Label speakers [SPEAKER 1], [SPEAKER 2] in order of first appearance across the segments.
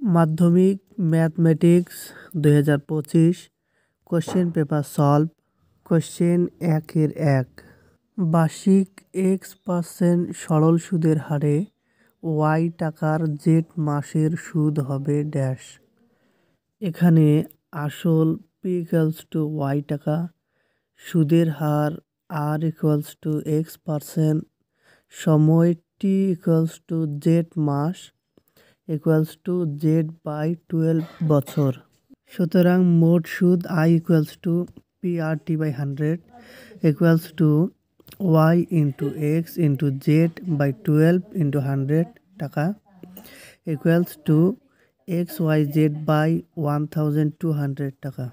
[SPEAKER 1] মাধ্যমিক mathematics 2025 question paper solve. Question 1-1 বার্ষিক x% সরল সুদের হারে y টাকার জেড মাসের সুদ হবে ড্যাশ। এখানে আসল p=y টাকা, সুদের হার r=x%, সময় t=z মাস z/12 বছর। সুতরাং মোট সুদ I=PRT/100 y x z/12 টাকা xyz/1200 টাকা।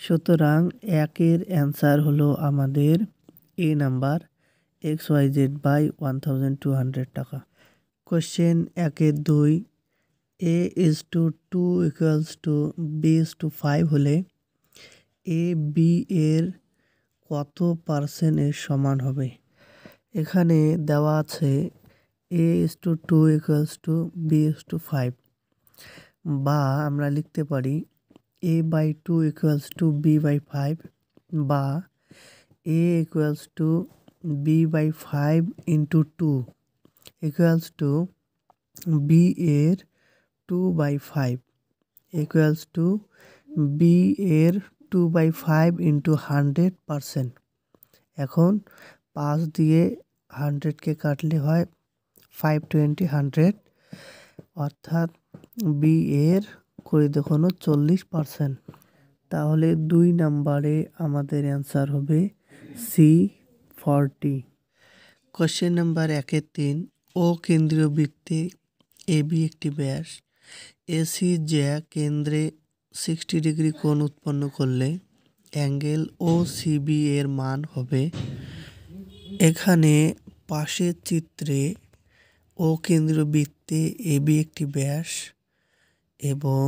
[SPEAKER 1] সুতরাং একের অ্যান্সার হলো আমাদের এ নাম্বার xyz/1200 টাকা। কোশ্চেন 1-2 a:2 b:5 হলে a b এর কত পার্সেন্ট এর সমান হবে? এখানে দেওয়া আছে a:2 b:5, বা আমরা লিখতে পারি a/2 b/5, বা a=b/5 × 2 b এর 2/5 b এর 2/5 × 100%। এখন 5 দিয়ে 100কে কাটলে হয় 5×20 অর্থাৎ বি এর করে দেখানো 40%। তাহলে 2 নম্বরে আমাদের অ্যান্সার হবে C40। কোশ্চেন নাম্বার 1-3 ও কেন্দ্রীয় বৃত্তে AB একটি ব্যাস AC যা কেন্দ্রে 60 ডিগ্রি কোণ উৎপন্ন করলে অ্যাঙ্গেল OCB এর মান হবে। এখানে পাশের চিত্রে ও কেন্দ্রীয় বৃত্তে AB একটি ব্যাস এবং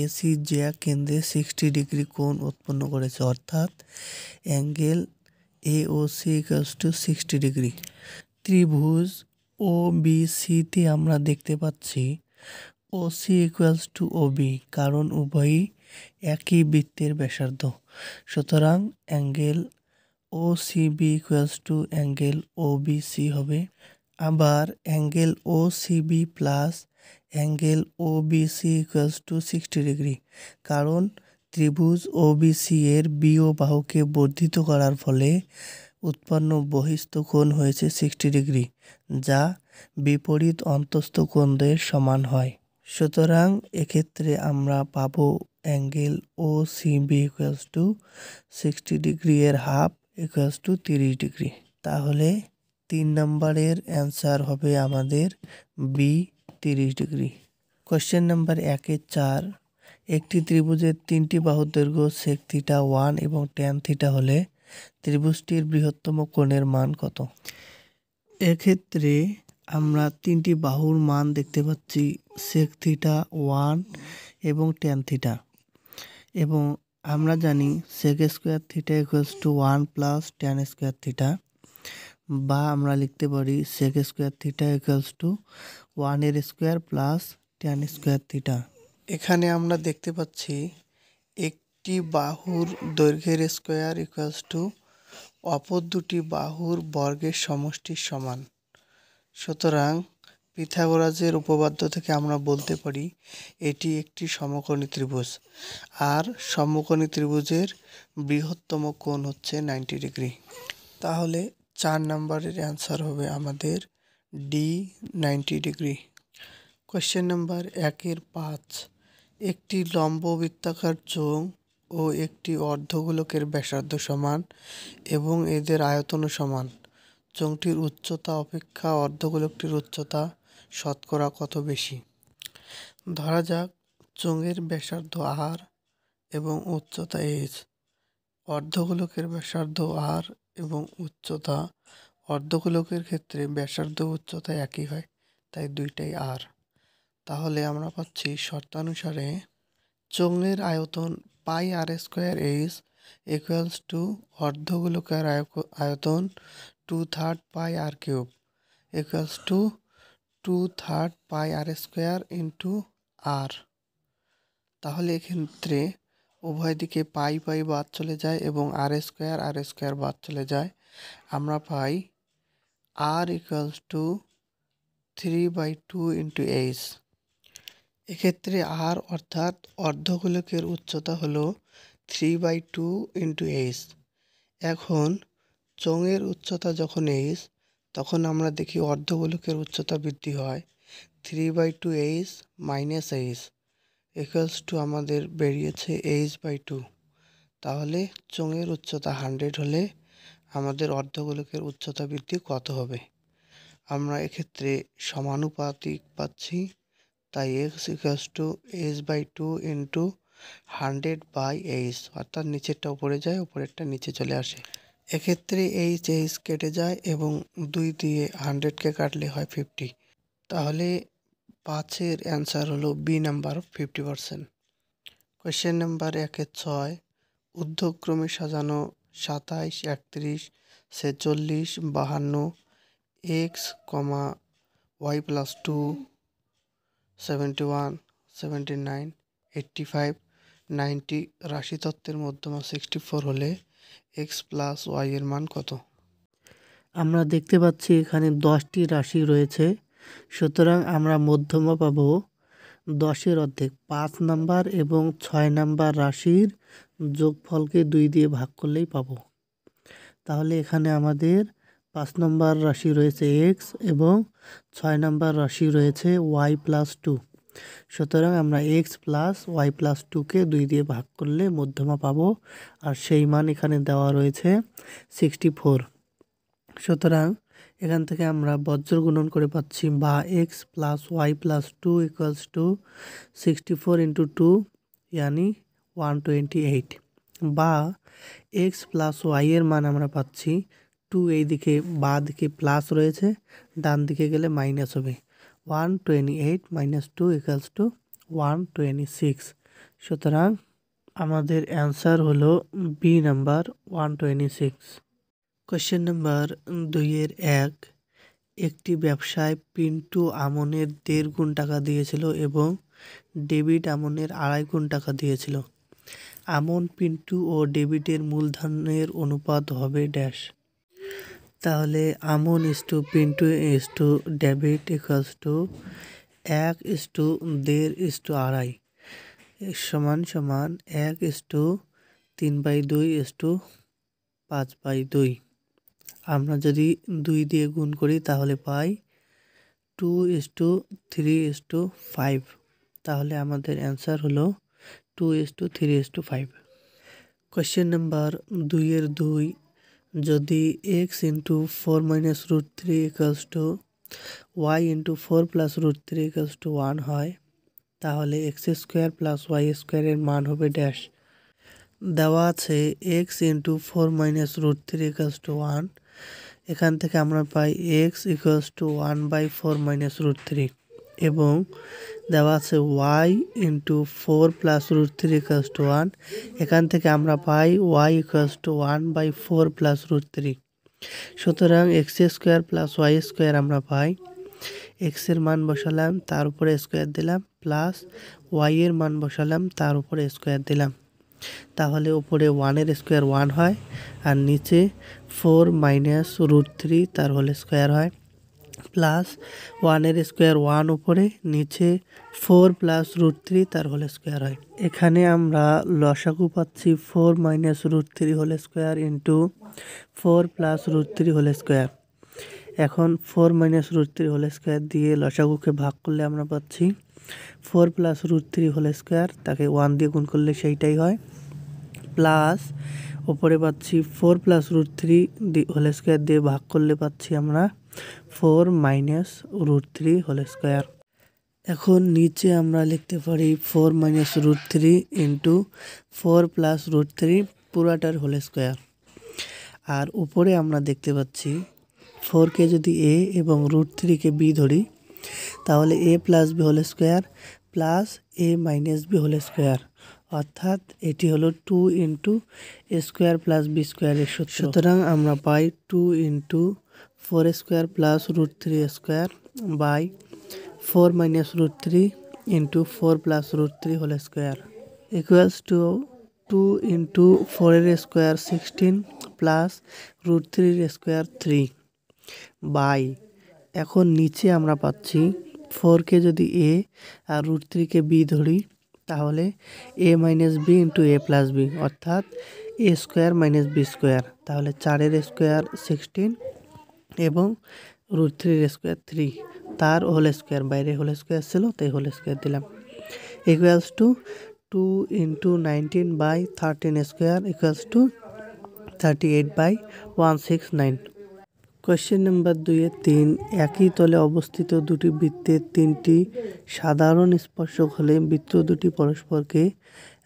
[SPEAKER 1] AC যা কেন্দ্রে 60 ডিগ্রি কোণ উৎপন্ন করেছে, অর্থাৎ অ্যাঙ্গেল AOC=60 ডিগ্রি। ত্রিভুজ OBCতে আমরা দেখতে পাচ্ছি OC=OB, কারণ উভয়ই একই বৃত্তের ব্যাসার্ধ। সুতরাং অ্যাঙ্গেল OCB=অ্যাঙ্গেল OBC হবে। আবার angle OCB plus angle OBC=60 degree, কারণ ত্রিভুজ OBC এর BO বাহুকে বর্ধিত করার ফলে উৎপন্ন বহিস্থ কোণ হয়েছে 60 ডিগ্রি, যা বিপরীত অন্তস্থ কোণদের সমান হয়। সুতরাং এক্ষেত্রে আমরা পাবো অ্যাঙ্গেল OCB=60 ডিগ্রি এর হাফ 30 ডিগ্রি। তাহলে 3 নম্বরের অ্যান্সার হবে আমাদের বি 30 ডিগ্রি। কোশ্চেন নাম্বার 1-4 একটি ত্রিভুজের 3টি বাহুর দৈর্ঘ্য sec θ 1 এবং tan θ হলে ত্রিভুজটির বৃহত্তম কোণের মান কত? এক্ষেত্রে আমরা 3টি বাহুর মান দেখতে পাচ্ছি sec θ 1 এবং tan θ, এবং আমরা জানি sec² θ = 1 + tan² θ, বা আমরা লিখতে পারি sec² θ = 1 এর স্কয়ার প্লাস tan² θ। এখানে আমরা দেখতে পাচ্ছি একটি বাহুর দৈর্ঘ্যের স্কয়ার অপর দুটি বাহুর বর্গের সমষ্টির সমান। সুতরাং পিথাগোরাসের উপপাদ্য থেকে আমরা বলতে পারি এটি একটি সমকোণী ত্রিভুজ, আর সমকোণী ত্রিভুজের বৃহত্তম কোণ হচ্ছে 90 ডিগ্রি। তাহলে 4 নম্বরের অ্যান্সার হবে আমাদের ডি 90 ডিগ্রি। কোশ্চেন নাম্বার 1-5 একটি লম্ব বৃত্তাকার চোঙ ও একটি অর্ধগোলকের ব্যাসার্ধ সমান এবং এদের আয়তনও সমান। চোঙটির উচ্চতা অপেক্ষা অর্ধগোলকটির উচ্চতা শতকরা কত বেশি? ধরা যাক চোঙের ব্যাসার্ধ r এবং উচ্চতা h, অর্ধগোলকের ব্যাসার্ধ r এবং উচ্চতা, অর্ধগোলকের ক্ষেত্রে ব্যাসার্ধ উচ্চতা একই হয়, তাই দুইটাই r। তাহলে আমরা পাচ্ছি শর্তানুসারে চোঙের আয়তন πr² h অর্ধগোলকের আয়তন 2/3 πr³ 2/3 πr² × আর। তাহলে এক্ষেত্রে উভয় দিকে পাই পাই বাদ চলে যায় এবং আর স্কোয়ার বাদ চলে যায়। আমরা পাই আর ইকুয়ালস টু 3/2 ইন্টু এইচ। এক্ষেত্রে আর অর্থাৎ অর্ধগোলকের উচ্চতা হলো 3/2 ইন্টু এইচ। এখন চোঙের উচ্চতা যখন এইচ, তখন আমরা দেখি অর্ধগোলকের উচ্চতা বৃদ্ধি হয় 3/2 H minus H equals to আমাদের বেরিয়েছে h/2। তাহলে চোঙের উচ্চতা 100 হলে আমাদের অর্ধগোলকের উচ্চতা বৃদ্ধি কত হবে? আমরা এক্ষেত্রে সমানুপাতিক পাচ্ছি, তাই x equals two h/2 into 100/h, অর্থাৎ নিচেরটা উপরে যায়, উপরেরটা নিচে চলে আসে। এক্ষেত্রে h কেটে যায় এবং 2 দিয়ে 100কে কাটলে হয় 50। তাহলে 5-এর অ্যান্সার হলো বি নাম্বার 50%। কোয়েশ্চেন নাম্বার 1-6, ঊর্ধ্বক্রমে সাজানো 27, 31, 46, 52, x, y প্লাস 2, 71, 79, 85, 90 রাশিতত্ত্বের মধ্যমা 64 হলে x প্লাস y এর মান কত? আমরা দেখতে পাচ্ছি এখানে 10টি রাশি রয়েছে, সুতরাং আমরা মধ্যমা পাবো 10-এর অর্ধেক 5 নাম্বার এবং 6 নাম্বার রাশির যোগফলকে 2 দিয়ে ভাগ করলেই পাবো। তাহলে এখানে আমাদের 5 নম্বর রাশি রয়েছে x এবং 6 নম্বর রাশি রয়েছে y প্লাস 2। সুতরাং আমরা x প্লাস y প্লাস 2কে 2 দিয়ে ভাগ করলে মধ্যমা পাবো, আর সেই মান এখানে দেওয়া রয়েছে 64। সুতরাং এখান থেকে আমরা বজ্র গুণন করে পাচ্ছি বা x plus y plus 2 equals to 64 into 2 यानी 128, বা x প্লাস y এর মান আমরা পাচ্ছি 2 এই দিকে বাঁ দিকে প্লাস রয়েছে, ডান দিকে গেলে মাইনাস হবে। 128 মাইনাস 2 ইকুয়ালস টু 126। সুতরাং আমাদের অ্যান্সার হলো বি নাম্বার 126। কোয়েশ্চেন নাম্বার 2-1, একটি ব্যবসায় পিন্টু আমনের 1.5 গুণ টাকা দিয়েছিল এবং ডেভিড আমনের 2.5 গুণ টাকা দিয়েছিল। আমন, পিন্টু ও ডেভিডের মূলধনের অনুপাত হবে ড্যাশ। তাহলে আমন is to Pintu is to David equals to 1:1.5 সমান সমান 1:3/2:5/2। আমরা যদি 2 দিয়ে গুণ করি তাহলে পাই 2:3:5। তাহলে আমাদের অ্যান্সার হলো 2:3:5। কোয়েশ্চেন নাম্বার 2-2, যদি x into 4 minus root 3 equals to y into 4 plus root 3 equals to 1 হয়, তাহলে এক্স স্কোয়ার প্লাস ওয়াই স্কোয়ারের মান হবে ড্যাশ। দেওয়া আছে x into 4 minus root 3 equals to 1। এখান থেকে আমরা পাই x equals to 1/4 minus root 3 এবং দেওয়া আছে y into 4 plus root 3 equals to 1। এখান থেকে আমরা পাই y equals to 1/4 plus root 3। সুতরাং x square plus y square আমরা পাই, এক্সের মান বসালাম তার উপরে স্কোয়ার দিলাম, প্লাস ওয়াই এর মান বসালাম তার উপরে স্কোয়ার দিলাম। তাহলে উপরে 1-এর স্কোয়ার 1 হয় আর নিচে 4 মাইনাস রুট 3 তার হোল স্কোয়ার হয়, প্লাস 1-এর স্কোয়ার 1 উপরে, নিচে 4 প্লাস রুট 3 তার হোল স্কোয়ার হয়। এখানে আমরা লসাগু পাচ্ছি 4 minus root 3 whole square into 4 plus root 3 whole square. এখন 4 মাইনাস রুট 3 হোল স্কোয়ার দিয়ে লসাগুকে ভাগ করলে আমরা পাচ্ছি 4 প্লাস রুট 3 হোল স্কোয়ার, তাকে 1 দিয়ে গুণ করলে সেইটাই হয়, প্লাস ওপরে পাচ্ছি 4 প্লাস রুট 3 হোল স্কোয়ার দিয়ে ভাগ করলে পাচ্ছি আমরা 4 মাইনাস রুট 3 হোল স্কোয়ার। এখন নিচে আমরা লিখতে পারি 4 minus root 3 into 4 plus root 3 পুরাটার হোল স্কোয়ার। আর উপরে আমরা দেখতে পাচ্ছি 4কে যদি a এবং রুট 3কে b ধরি, তাহলে a plus b whole square plus a minus b whole square, অর্থাৎ এটি হলো 2 into a square plus b স্কোয়ারের সূত্র। সুতরাং আমরা পাই 2 into 4 square plus root 3 square by 4 minus root 3 into 4 plus root 3 whole square equals to 2 into 4 এর square 16 plus root 3 এর স্কোয়ার 3 বাই এখন নিচে আমরা পাচ্ছি 4কে যদি এ আর রুট 3কে বি ধরি তাহলে এ মাইনাস বি ইন্টু এ প্লাস বি অর্থাৎ এ স্কোয়ার মাইনাস বি স্কোয়ার তাহলে 4 এর স্কোয়ার 16 এবং রুট 3 এর স্কোয়ার 3 তার হোল স্কোয়ার বাইরে হোল স্কোয়ার ছিল তাই হোল স্কোয়ার দিলাম equals to 2 into 19 by 13 square equals to 38 by 169। Question number 2-3 একই তলে অবস্থিত দুটি বৃত্তের তিনটি সাধারণ স্পর্শক হলে বৃত্ত দুটি পরস্পরকে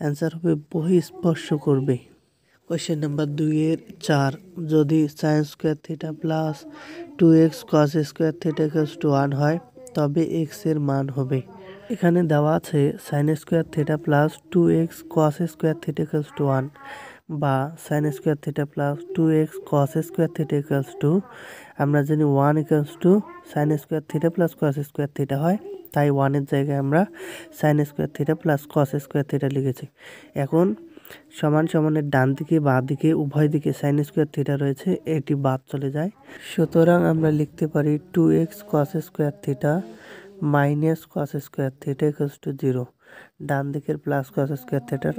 [SPEAKER 1] অ্যান্সার হবে বহিঃস্পর্শ করবে। কোয়েশ্চেন নাম্বার 2-4 যদি sign square theta plus 2x cos square theta equals to 1 হয় তবে x এর মান হবে। এখানে দেওয়া আছে sign square theta plus 2x cos square theta equals to 1 বা sign square theta plus 2x কস স্কোয়ার থিটা ইকুয়ালস টু আমরা জানি 1 equals to sign square theta plus cos square theta হয় তাই 1 এর জায়গায় আমরা sign square theta plus cos square theta লিখেছি। এখন সমান সমানের ডান দিকে বাঁ দিকে উভয় দিকে সাইন স্কোয়ার থিটা রয়েছে এটি বাদ চলে যায় সুতরাং আমরা লিখতে পারি 2x কস square theta minus cos square theta equals two 0 ডান দিকের প্লাস কস স্কোয়ার থিটার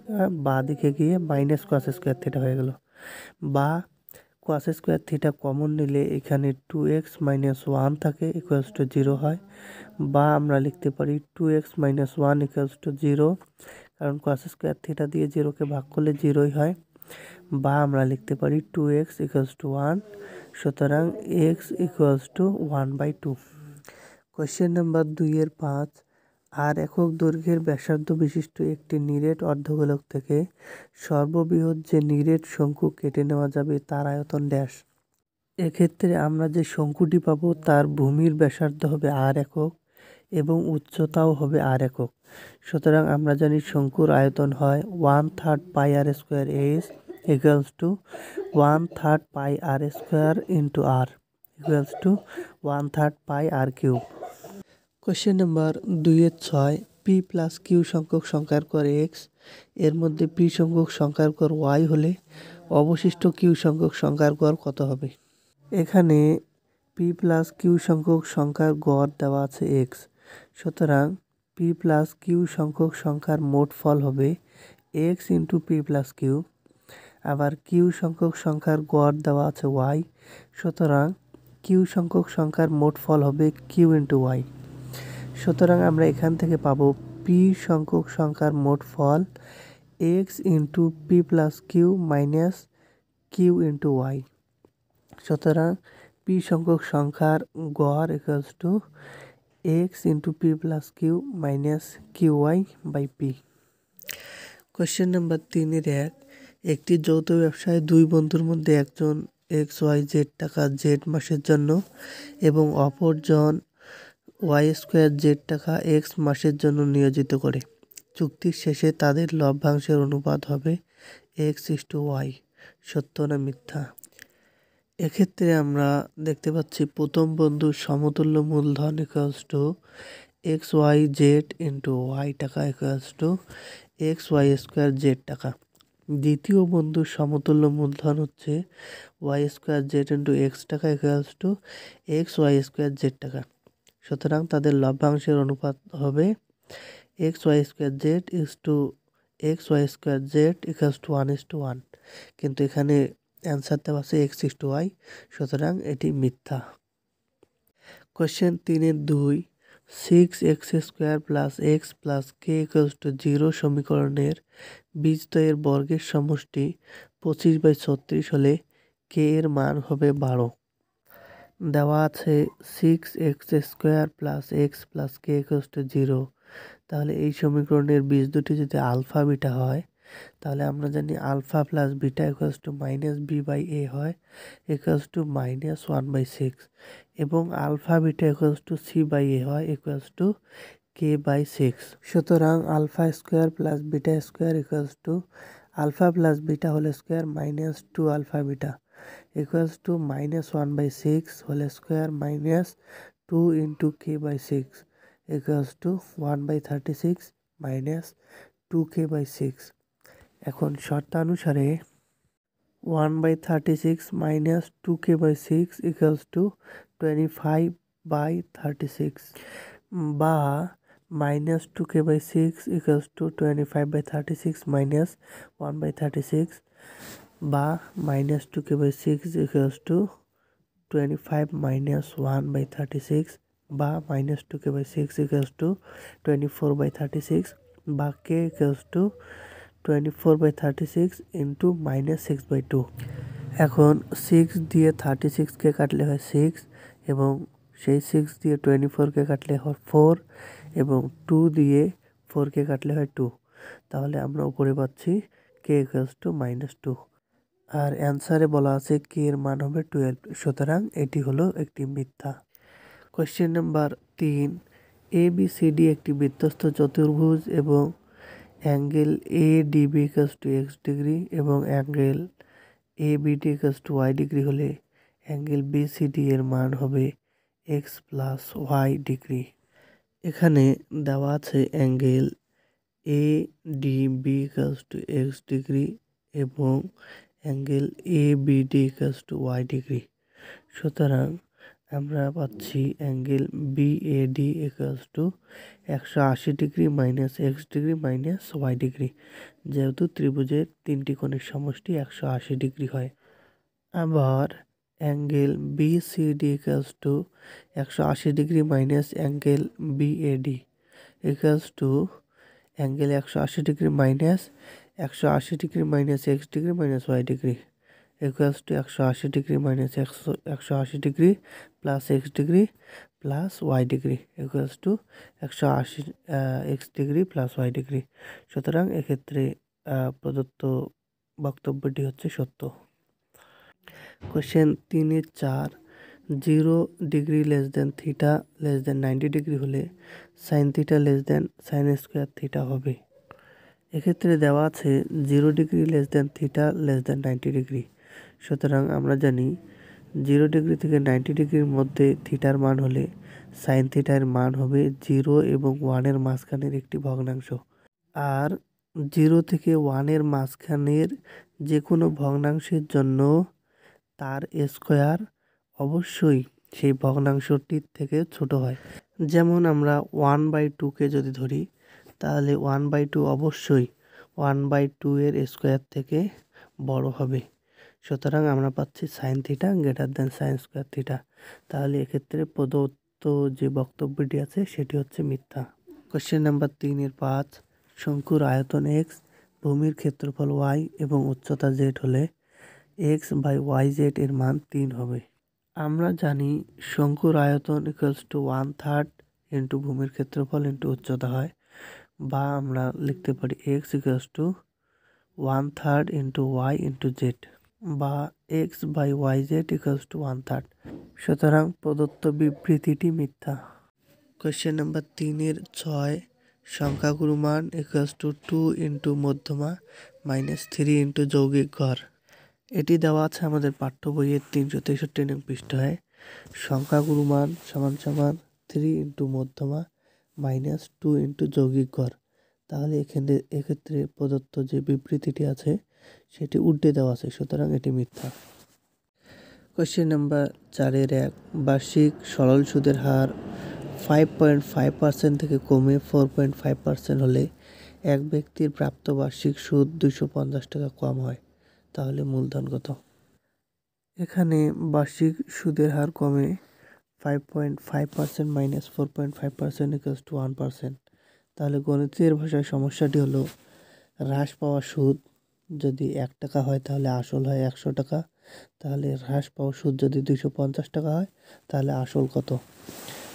[SPEAKER 1] বাঁ দিকে গিয়ে মাইনাস কস স্কোয়ার থিটা হয়ে গেল বা কস স্কোয়ার থিটা কমন নিলে এখানে 2x মাইনাস 1 থাকে ইকুয়ালস টু 0 হয় বা আমরা লিখতে পারি 2x মাইনাস 1 ইকুয়ালস টু 0 কারণ কস স্কোয়ার থিটা দিয়ে 0কে ভাগ করলে 0ই হয় বা আমরা লিখতে পারি 2x ইকুয়ালস টু 1 সুতরাং x equals two 1/2। Question number 2-5 আর একক দৈর্ঘ্যের ব্যাসার্ধ বিশিষ্ট একটি নিরেট অর্ধগোলক থেকে সর্ববৃহৎ যে নিরেট শঙ্কু কেটে নেওয়া যাবে তার আয়তন ড্যাশ। এক্ষেত্রে আমরা যে শঙ্কুটি পাবো তার ভূমির ব্যাসার্ধ হবে আর একক এবং উচ্চতাও হবে আর একক সুতরাং আমরা জানি শঙ্কুর আয়তন হয় 1/3 pi r square s equals to 1/3 pi r square into r equals to 1/3 pi r cube. Question number 2-6 p plus q সংখ্যক সংখ্যার কর এক্স এর মধ্যে পি সংখ্যক সংখ্যার কর ওয়াই হলে অবশিষ্ট কিউ সংখ্যক সংখ্যার গড় কত হবে। এখানে পি প্লাস কিউ সংখ্যক সংখ্যার গড় দেওয়া আছে এক্স সুতরাং পি প্লাস কিউ সংখ্যক সংখ্যার মোট ফল হবে x into p plus q আবার কিউ সংখ্যক সংখ্যার গড় দেওয়া আছে ওয়াই সুতরাং কিউ সংখ্যক সংখ্যার মোট ফল হবে কিউ ইন্টু ওয়াই সুতরাং আমরা এখান থেকে পাবো পি সংখ্যক সংখ্যার মোট ফল x into p plus q minus q into y সুতরাং পি সংখ্যক সংখ্যার গড় equals to x into p plus q minus q y by p. Question number 3-1 একটি যৌথ ব্যবসায় দুই বন্ধুর মধ্যে একজন XYZ টাকা জেড মাসের জন্য এবং অপরজন Y² টাকা এক্স মাসের জন্য নিয়োজিত করে চুক্তির শেষে তাদের লভ্যাংশের অনুপাত হবে x:y সত্য না মিথ্যা। এক্ষেত্রে আমরা দেখতে পাচ্ছি প্রথম বন্ধুর সমতুল্য মূলধন equals to XYZ into y টাকা ইকুয়ালস টু XY² টাকা দ্বিতীয় বন্ধুর সমতুল্য মূলধন হচ্ছে Y² ইন্টু এক্স টাকা ইকুয়ালস টু XY² টাকা সুতরাং তাদের লভ্যাংশের অনুপাত হবে XY² is two XY² equals to 1:1 কিন্তু এখানে অ্যান্সার দেওয়া আছে x:y সুতরাং এটি মিথ্যা। Question 3-2 6x² plus x plus K equals to 0 সমীকরণের বীজদ্বয়ের বর্গের সমষ্টি 25/36 হলে কে এর মান হবে 12। দেওয়া আছে 6x² plus x plus K equals to 0 তাহলে এই সমীকরণের বীজ দুটি যদি আলফা বিটা হয় তাহলে আমরা জানি alpha plus beta equals to minus b by a হয় ইকুয়ালস টু -1/6 এবং alpha beta equals to c by a হয় ইকুয়ালস টু k/6 সুতরাং alpha square plus beta square equals to alpha plus beta whole square minus 2 alpha beta equals to -1/6 whole square minus 2 into k/6 equals to 1/36 minus 2k/6। এখন শর্তানুসারে 1/36 minus 2k/6 equals to 25/36 বা minus 2k/6 equals to 25/36 minus 1/36 বা minus 2k/6 equals to 25 minus 1/36 বা minus 2k/6 equals to 24/36 বা k equals to 24/36 into minus 6/2। এখন 6 দিয়ে 36কে কাটলে হয় 6 এবং সেই 6 দিয়ে 24কে কাটলে হয় 4 এবং 2 দিয়ে 4কে কাটলে হয় 2। তাহলে আমরা উপরে পাচ্ছি k ইকুয়ালস টু -2 আর অ্যান্সারে বলা আছে k এর মান হবে 12। সুতরাং এটি হলো একটি মিথ্যা। কোয়েশ্চেন নাম্বার 3, ABCD একটি বৃত্তস্থ চতুর্ভুজ এবং angle ADB equals to x degree এবং angle ABD equals to y degree হলে অ্যাঙ্গেল BCD এর মান হবে x প্লাস y ডিগ্রি। এখানে দেওয়া আছে angle ADB equals to x degree এবং angle ABD equals to y degree. সুতরাং আমরা পাচ্ছি angle BAD equals to 180 degree minus x degree minus y degree, যেহেতু ত্রিভুজের তিনটি কোণের সমষ্টি 180 ডিগ্রি হয়। আবার angle BCD equals to 180 degree minus angle BAD equals to angle 180 degree minus 180 degree minus x degree minus y degree equals to 180 degree minus 180 degree plus x degree plus y degree equals to 180 x degree plus y degree. সুতরাং এক্ষেত্রে প্রদত্ত বক্তব্যটি হচ্ছে সত্য। Question 3-4, 0 degree less than theta less than 90 degree হলে sine theta less than sine square theta হবে। এক্ষেত্রে দেওয়া আছে 0 degree less than theta less than 90 degree. সুতরাং আমরা জানি 0 ডিগ্রি থেকে 90 ডিগ্রির মধ্যে থিটার মান হলে সাইন থিটার মান হবে 0 এবং 1-এর মাঝখানের একটি ভগ্নাংশ। আর 0 থেকে 1-এর মাঝখানের যে কোনো ভগ্নাংশের জন্য তার স্কোয়ার অবশ্যই সেই ভগ্নাংশটির থেকে ছোট হয়। যেমন আমরা 1/2কে যদি ধরি তাহলে 1/2 অবশ্যই 1/2 এর স্কোয়ার থেকে বড় হবে। সুতরাং আমরা পাচ্ছি sine theta greater than sine square theta. তাহলে এক্ষেত্রে প্রদত্ত যে বক্তব্যটি আছে সেটি হচ্ছে মিথ্যা। কোশ্চেন নাম্বার 3-5, শঙ্কুর আয়তন x, ভূমির ক্ষেত্রফল y এবং উচ্চতা z হলে x/yz এর মান 3 হবে। আমরা জানি শঙ্কুর আয়তন ইকুয়ালস টু 1/3 ইন্টু ভূমির ক্ষেত্রফল ইন্টু উচ্চতা হয়, বা আমরা লিখতে পারি x equals to 1/3 into y into z বা x/yz ইকুয়ালস টু 1/3। সুতরাং প্রদত্ত বিবৃতিটি মিথ্যা। কোয়েশ্চেন নাম্বার 3-6, সংখ্যাগুরু মান ইকুয়ালস টু 2 ইন্টু মধ্যমা মাইনাস 3 ইন্টু যৌগিক ঘর। এটি দেওয়া আছে আমাদের পাঠ্য বইয়ের 363 নং পৃষ্ঠায়। সংখ্যাগুরু মান সমান সমান 3 ইন্টু মধ্যমা মাইনাস 2 ইন্টু যৌগিক ঘর। তাহলে এক্ষেত্রে প্রদত্ত যে বিবৃতিটি আছে সেটি উল্টে দেওয়া আছে, সুতরাং এটি মিথ্যা। কোয়েশ্চেন নাম্বার 4-1, বার্ষিক সরল সুদের হার 5.5% থেকে কমে 4.5% হলে এক ব্যক্তির প্রাপ্ত বার্ষিক সুদ 250 টাকা কম হয়, তাহলে মূলধন কত? এখানে বার্ষিক সুদের হার কমে 5.5% মাইনাস 4.5% ইকুয়ালস টু 1%। তাহলে গণিতের ভাষায় সমস্যাটি হলো হ্রাস পাওয়া সুদ যদি 1 টাকা হয় তাহলে আসল হয় 100 টাকা। তাহলে হ্রাস পাওয়া সুদ যদি 250 টাকা হয় তাহলে আসল কত?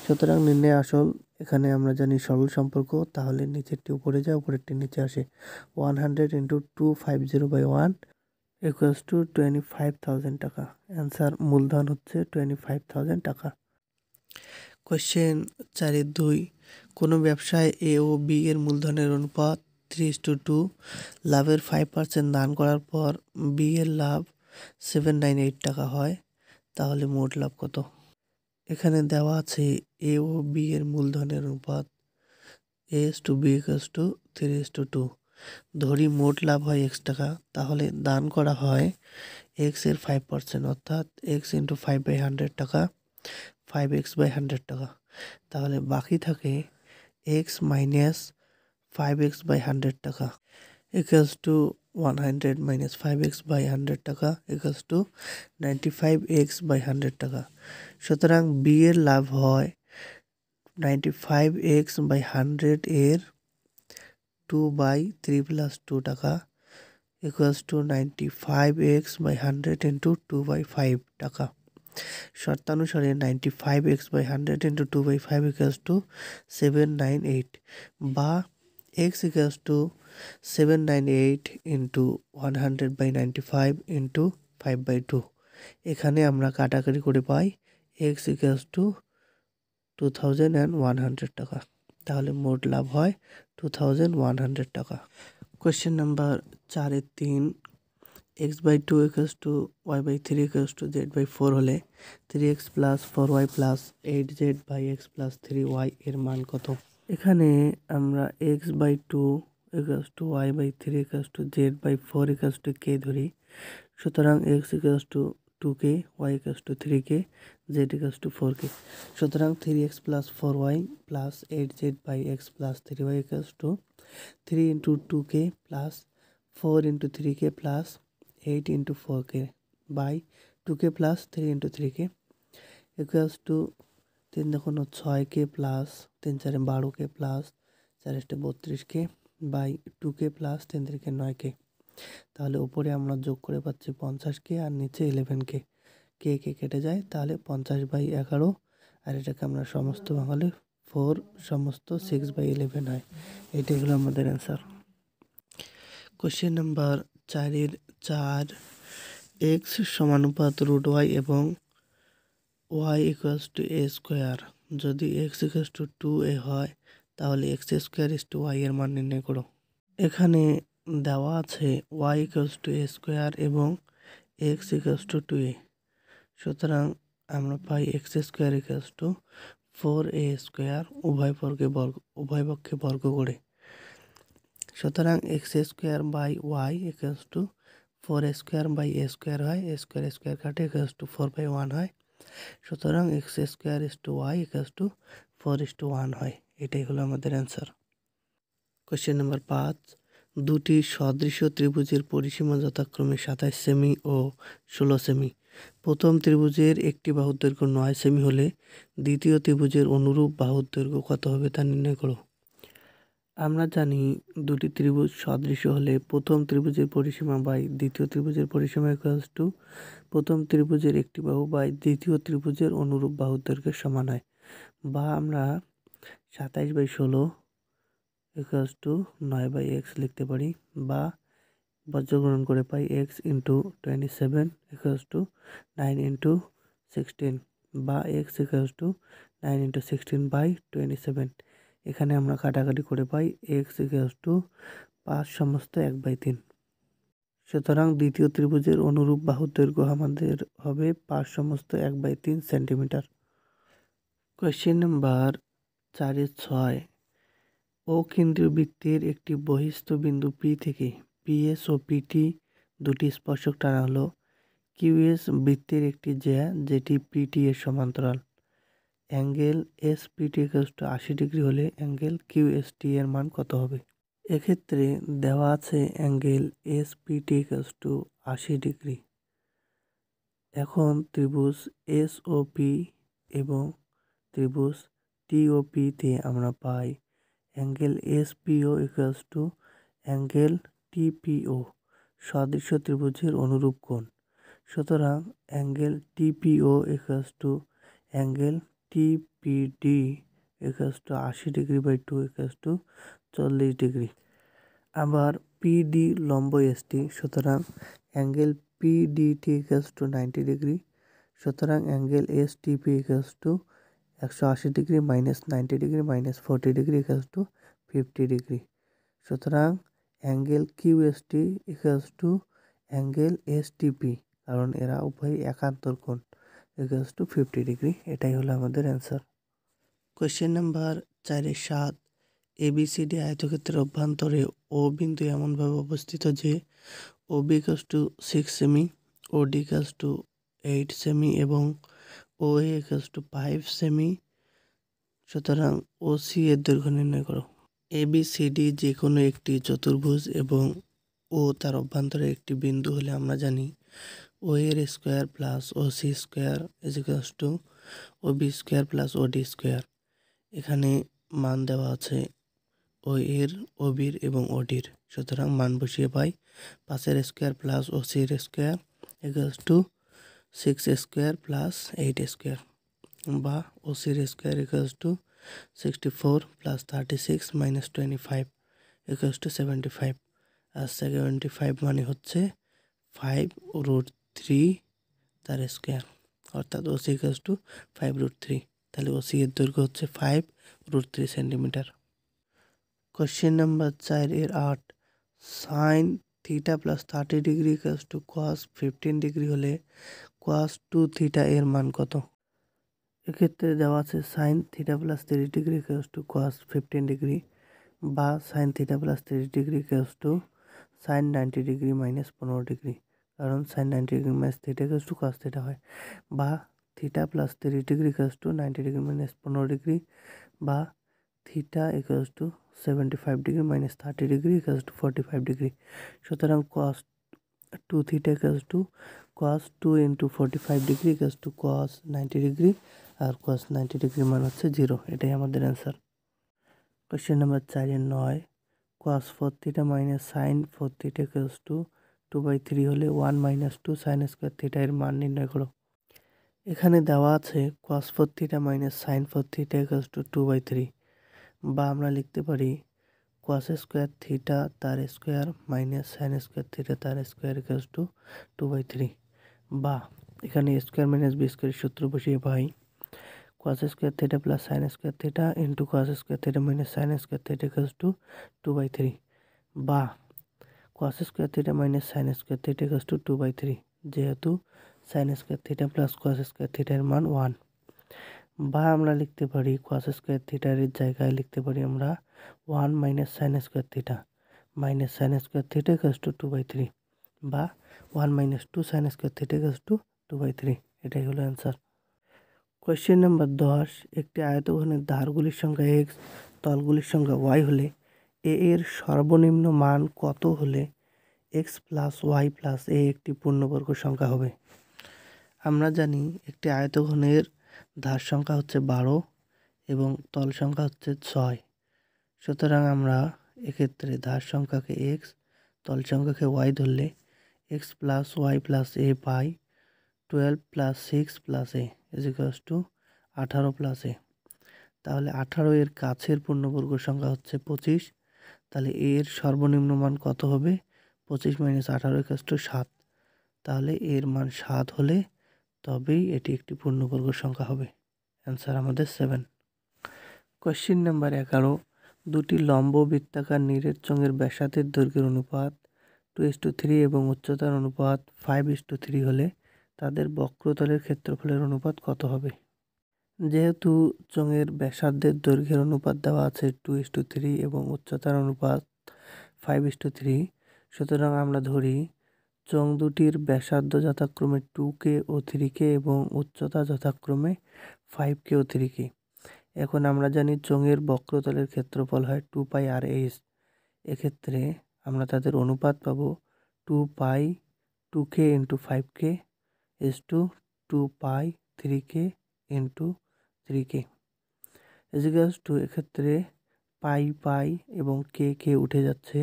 [SPEAKER 1] সুতরাং নির্ণয় আসল। এখানে আমরা জানি সরল সম্পর্ক, তাহলে নিচেরটি উপরে যায় উপরেরটি নিচে আসে। 100 ইন্টু 250/1 ইকুয়ালস টু 25,000 টাকা। অ্যান্সার মূলধন হচ্ছে 25,000 টাকা। কোয়েশ্চেন 4-2, কোনো ব্যবসায় এ ও বি এর মূলধনের অনুপাত 3:2, লাভের 5% দান করার পর বি এর লাভ 798 টাকা হয়, তাহলে মোট লাভ কত? এখানে দেওয়া আছে এ ও বি এর মূলধনের অনুপাত A/B = 3:2। ধরি মোট লাভ হয় x টাকা, তাহলে দান করা হয় x এর 5% অর্থাৎ x × 5/100 টাকা, 5x/100 টাকা। তাহলে বাকি থাকে x - 5x/100 টাকা = 100 - 5x/100 টাকা = 95x/100 টাকা। সুতরাং বি এর লাভ হয় 95x/100 এর 2/3 + 2 টাকা = 95x/100 × 2/5 টাকা। শর্তানুসারে 95x/100 × 2/5 = 798 বা x = 798 × 100/95 × 5/2। এখানে আমরা কাটাকাটি করে পাই x = 2100 টাকা। তাহলে মোট লাভ হয় 2100 টাকা। Question number 4-3 x/2 = y/3 = z/4 হলে 3x + 4y + 8z/x + 3y এর মান কত? এখানে আমরা x/2 = y/3 = z/4 = k ধরি। সুতরাং x = 2k, y = 3k, z = 4k। সুতরাং 3x + 4y + 8z/x + 3y = 3 × 2k + 4 × 3k + 8 × 4k by 2k + 3 × 3k = 3 × 6k + 3 × 4 = 12k + 4 × 32k by 2k + 3 × 3 = 9k। তাহলে উপরে আমরা যোগ করে পাচ্ছি 50k আর নিচে 11k। কে কেটে যায়, তাহলে 50/11 আর এটাকে আমরা সমস্ত ভাঙালে 4 সমস্ত 6/11 হয়। এটাই হলো আমাদের answer. Question number 4 x = √y এবং y = a²। যদি x = 2a হয় তাহলে x² = y এর মান নির্ণয় করো। এখানে দেওয়া আছে y = a² এবং x = 2a। সুতরাং আমরা পাই x² = 4a² উভয় পক্ষে বর্গ করে। সুতরাং x²/y = 4a²/a² হয়, a² কাটে = 4/1 হয়। সুতরাং x² y = 4:1 হয়। এটাই হলো আমাদের অ্যান্সার। কোশ্চেন নাম্বার 5 দুটি সদৃশ ত্রিভুজের পরিসীমা যথাক্রমে 27 সেমি ও 16 সেমি। প্রথম ত্রিভুজের একটি বাহুর দৈর্ঘ্য 9 সেমি হলে দ্বিতীয় ত্রিভুজের অনুরূপ বাহুর দৈর্ঘ্য কত হবে তা নির্ণয় করো। আমরা জানি দুটি ত্রিভুজ সদৃশ হলে প্রথম ত্রিভুজের পরিসীমা বাই দ্বিতীয় ত্রিভুজের পরিসীমা = প্রথম ত্রিভুজের একটি বাহু বাই দ্বিতীয় ত্রিভুজের অনুরূপ বাহুর দৈর্ঘ্যের সমান হয়। বা আমরা 27/16 = 9/x লিখতে পারি, বা বজ্রগ্রহণ করে পাই x × 27 = 9 × 16 বা x = 9 × 16/27। এখানে আমরা কাটাকাটি করে পাই x = 5 সমস্ত 1/3। সুতরাং দ্বিতীয় ত্রিভুজের অনুরূপ বাহুর দৈর্ঘ্য আমাদের হবে 5 সমস্ত 1/3 সেন্টিমিটার। কোয়েশ্চেন নাম্বার 4-6 অকেন্দ্রীয় বৃত্তের একটি বহিস্থ বিন্দু P থেকে PS ও PT দুটি স্পর্শক টানা হলো। QS বৃত্তের একটি জ্যা যেটি PT এর সমান্তরাল। অ্যাঙ্গেল SPT = 80 ডিগ্রি হলে অ্যাঙ্গেল QST এর মান কত হবে? এক্ষেত্রে দেওয়া আছে অ্যাঙ্গেল SPT = 80 ডিগ্রি। এখন ত্রিভুজ SOP এবং ত্রিভুজ TOP তে আমরা পাই অ্যাঙ্গেল SPO = অ্যাঙ্গেল TPO সদৃশ ত্রিভুজের অনুরূপ কোণ। সুতরাং angle TPO = angle TPD = 80 ডিগ্রি/2 = 40 degree. আবার PD লম্ব ST, সুতরাং অ্যাঙ্গেল PDT = 90 ডিগ্রি। সুতরাং angle STP = 180 degree - 90 degree - 40 degree = 50 degree. সুতরাং অ্যাঙ্গেল QST = অ্যাঙ্গেল STP, কারণ এরা উভয়ই একান্তর কোণ। Equals to 50 degree. এটাই হলো আমাদের অ্যান্সার। কোয়েশ্চেন নাম্বার 4-7, ABCD আয়তক্ষেত্রের অভ্যন্তরে ও বিন্দু এমনভাবে অবস্থিত যে OB equals to 6 semi, OD equals to 8 semi এবং OA ইকুয়ালস টু 5 সেমি। সুতরাং OC এর দৈর্ঘ্য নির্ণয় করো। ABCD যে কোনো একটি চতুর্ভুজ এবং ও তার অভ্যন্তরে একটি বিন্দু হলে আমরা জানি ও এর square plus OC square is equals two OB square plus OD square. এখানে মান দেওয়া আছে ও এর, OBর এবং ODর। সুতরাং মান বসিয়ে পাই 5 square plus OC square equals two 6 square plus 8 square, বা OC square equals two 64 plus 36 minus 25 equals to 75। আর 75 মানে হচ্ছে 5√3 তার স্কোয়ার, অর্থাৎ OC ইকুয়ালস টু 5√3। তাহলে OC এর দৈর্ঘ্য হচ্ছে 5√3 centimetre. Question number 4-8, sine theta plus 30 degree equals to cos 15 degree হলে কস 2 থিটা এর মান কত? এক্ষেত্রে দেওয়া আছে sine theta plus 30 degree equals to cos 15 degree, বা sine theta plus 30 degree equals to sine 90 degree minus 15 degree, কারণ sine 90 degree minus theta equals to cos theta হয়, বা theta plus 30 degree equals to 90 degree minus 15 degree, বা theta equals to 75 degree minus 30 degree equals to 45 degree. সুতরাং cos 2 theta equals to cos 2 into 45 degree equals to cos 90 degree, আর cos 90 ডিগ্রির মান হচ্ছে 0। এটাই আমাদের answer. Question number 4-9, cos 4 theta minus sine 4 theta equals to 2/3 হলে 1 minus 2 sign square theta এর মান নির্ণয় করো। এখানে দেওয়া আছে cos 4 theta minus sine 4 theta equals to 2/3, বা আমরা লিখতে পারি কস স্কোয়ার থিটা তার square minus sine square theta তার স্কোয়ার ইকুয়ালস টু 2/3, বা এখানে স্কোয়ার মাইনাস বি স্কোয়ারের সূত্র বসিয়ে পাই cos square theta plus sine square theta into cos square theta minus sine square theta equals to 2/3, বা cos square theta minus sine square theta equals to 2/3, যেহেতু sign square theta plus cos square থিটার মান 1, বা আমরা লিখতে পারি cos square থিটার জায়গায় লিখতে পারি আমরা 1 minus sine square theta minus sine square theta equals to 2/3, বা 1 minus 2 sign square theta equals to 2/3। এটাই হলো অ্যান্সার। কোয়েশ্চেন নাম্বার 10, একটি আয়তঘনের ধারগুলির সংখ্যা x, তলগুলির সংখ্যা y হলে a এর সর্বনিম্ন মান কত হলে x plus y plus a একটি পূর্ণবর্গ সংখ্যা হবে? আমরা জানি একটি আয়তঘনের ধার সংখ্যা হচ্ছে 12 এবং তল সংখ্যা হচ্ছে 6। সুতরাং আমরা এক্ষেত্রে ধার সংখ্যাকে x, তল সংখ্যাকে y ধরলে x plus y plus a pi 12 plus 6 plus a is equals two 18 plus a। তাহলে 18 এর কাছের পূর্ণবর্গ সংখ্যা হচ্ছে 25। তাহলে a এর সর্বনিম্ন মান কত হবে? 25 মাইনাস 18 ইকুয়ালস টু 7। তাহলে এর মান 7 হলে তবেই এটি একটি পূর্ণবর্গ সংখ্যা হবে। অ্যান্সার আমাদের 7। কোয়েশ্চেন নাম্বার 11, দুটি লম্ব বৃত্তাকার নিরেট চোঙের ব্যাসার্ধের দৈর্ঘ্যের অনুপাত 2:3 এবং উচ্চতার অনুপাত 5:3 হলে তাদের বক্রতলের ক্ষেত্রফলের অনুপাত কত হবে? যেহেতু চোঙের ব্যাসার্ধের দৈর্ঘ্যের অনুপাত দেওয়া আছে 2:3 এবং উচ্চতার অনুপাত 5:3, সুতরাং আমরা ধরি চোঙ দুটির ব্যাসার্ধ যথাক্রমে 2k ও 3k এবং উচ্চতা যথাক্রমে 5k ও 3k। এখন আমরা জানি চোঙের বক্রতলের ক্ষেত্রফল হয় 2πr/s। এক্ষেত্রে আমরা তাদের অনুপাত পাবো 2π 2k into 5k is to 2π 3k into 3k is equals to, এক্ষেত্রে পাই এবং কে উঠে যাচ্ছে,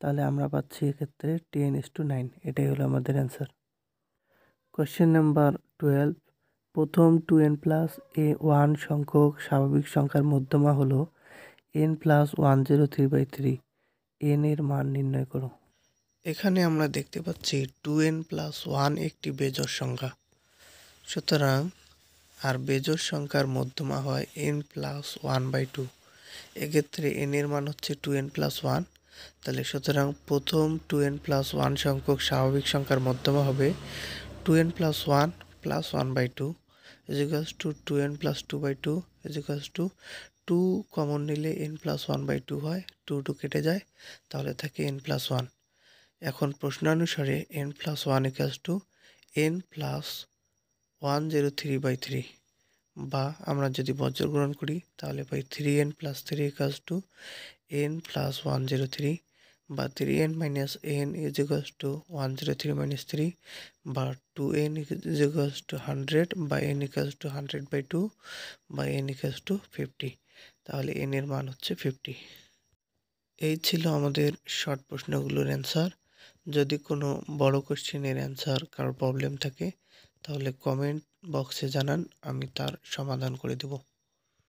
[SPEAKER 1] তাহলে আমরা পাচ্ছি এক্ষেত্রে 10:9। এটাই হলো আমাদের অ্যান্সার। কোয়েশ্চেন নাম্বার 12, প্রথম 2n+1 সংখ্যক স্বাভাবিক সংখ্যার মধ্যমা হলো n+103/3, n এর মান নির্ণয় করো। এখানে আমরা দেখতে পাচ্ছি 2n+1 একটি বেজোড় সংখ্যা, সুতরাং আর বেজোড় সংখ্যার মধ্যমা হয় n+1/2। এক্ষেত্রে n এর মান হচ্ছে 2n+1। তাহলে সুতরাং প্রথম 2n+1 সংখ্যক স্বাভাবিক সংখ্যার মধ্যমা হবে 2n+1 plus 1/2 is equals two 2n plus 2/2 is equals to 2 common নিলে n প্লাস 1/2 হয়, 2 কেটে যায়, তাহলে থাকে n প্লাস 1। এখন প্রশ্নানুসারে n plus 1 equals to n plus 103/3, বা আমরা যদি বজ্র গ্রহণ করি তাহলে পাই 3n plus 3 equals two n plus 103, বা 3n minus n is equals two 103 minus 3, বা 2n ইজ ইকুয়ালস টু 100, বা n ইকুয়ালস টু 100/2, বা n ইকুয়ালস টু 50। তাহলে n এর মান হচ্ছে 50। এই ছিল আমাদের শর্ট প্রশ্নগুলোর অ্যান্সার। যদি কোনো বড় কোশ্চেনের অ্যান্সার কারোর প্রবলেম থাকে তাহলে কমেন্ট বক্সে জানান, আমি তার সমাধান করে দেব।